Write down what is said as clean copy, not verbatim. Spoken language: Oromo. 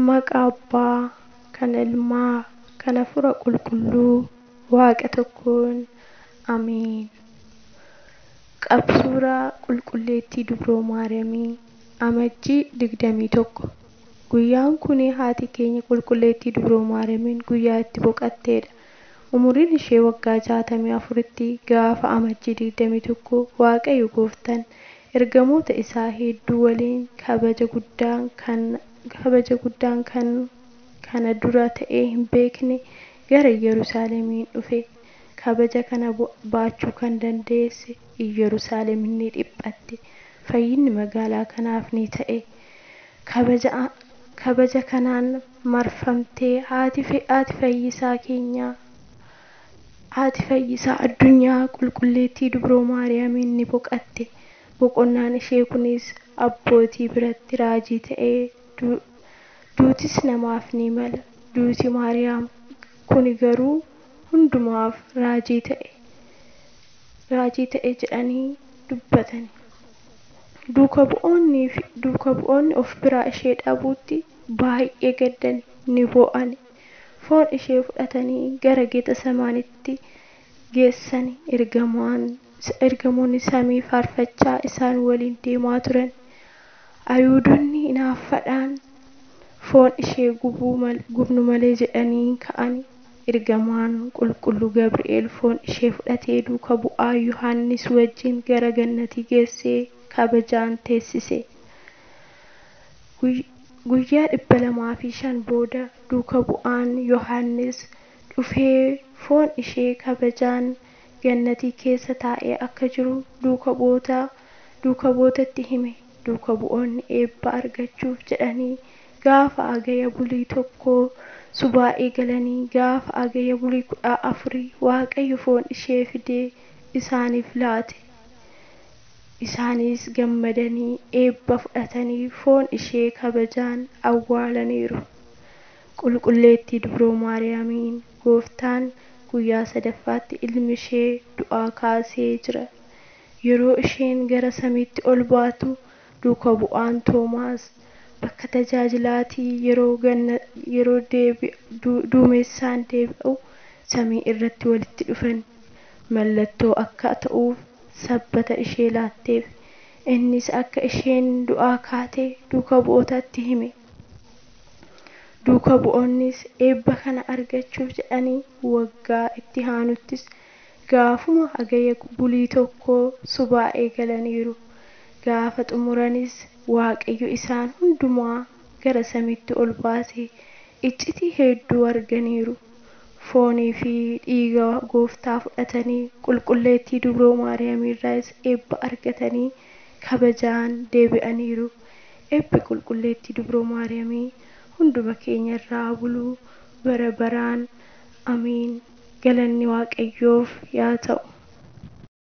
Maqaa Abbaa, kan Ilmaa, kan Hafuura Qulqulluu, Waaqa tokkoon. Amiin. Qabsuuraa Qulqulleettii Dubroo Maariyaamii Amajjii 21. Guyyaan kun haati keenya Qulqulleettii Dubroo Maariyaamiin guyyaa itti boqatteedha. Umuriin ishee waggaa 64tti gaafa Amajjii 21 Waaqayyo Gooftaan ergamoota isaa hedduu waliin kabaja guddaan kana dura ta'ee hin beekne gara Yerusaalemiin dhufe. Kabaja kana baachuu kan dandeesse Yerusaalem ni dhiphatte. Fayyinni magaalaa kanaaf ni ta'e. Kabaja kanaan marfamtee haati fayyisaa addunyaa Qulqulleettii Dubroo Maariyaamiin ni boqatte. Boqonnaan ishee kunis abbootii biratti raajii ta'ee duutis namaaf ni mala. Duuti Maariyaam kuni garuu hundumaaf raajii ta'e jedhanii dubbatani. Duuka bu'oonni of biraa ishee dhabuutti baay'ee gaddan ni boo'ani. Foon ishee fudhatanii gara Geetsemaaniitti geessani. Ergamoonni samii faarfachaa isaan waliin deemaa turan. Ayuudonni hinaaffaadhaan foon ishee gubnu malee jedhanii ka'ani. Ergamaan qulqulluu Gabri'eel foon ishee fudhatee duuka bu'aa Yohaannis wajjin gara gannatii geessee kabajaan teessise. Guyyaa 205 booda duuka bu'aan Yohaannis dhufee foon ishee kabajaan gannatii keessa taa'ee akka jiru duuka bu'ootatti hime. Duuka bu'oonni eebba argachuuf jedhanii gaafa agaya bulii tokkoo subaa'ee galanii gaafa agaya bulii 14 Waaqayyo foon ishee fidee isaaniif laate. Isaanis gammadanii eebba fudhatanii foon ishee kabajaan awwaalaniiru. Qulqulleettii Dubroo Maariyaamiin Gooftaan guyyaa 3ffaatti ilmi ishee du'aa kaasee jira. Yeroo isheen gara samiitti ol baatu duuka bu'aan Toomaas bakka tajaajilaatii yeroo duumessaan deebi'u samii irratti walitti dhufan. Mallattoo akka ta'uuf sabbata ishee laatteef. Innis akka isheen du'aa kaate duuka bu'ootatti hime. Duuka bu'oonnis eebba kana argachuuf jedhanii waggaa itti aanuttis gaafuma agaya bulii tokkoo subaa'ee galaniiru. Gaafa xumuranis Waaqayyo isaan hundumaa gara samiitti ol baasee iccitii hedduu arganiiru. Foonii fi dhiiga Gooftaa fudhatanii Qulqulleettii Dubroo Maariyaamiirraas eebba argatanii kabajaan deebi'aniiru. Eebbi Qulqulleettii Dubroo Maariyaamii hunduma keenya irraa buluu bara baraan. Amiin. Galanni Waaqayyoof yaa ta'u.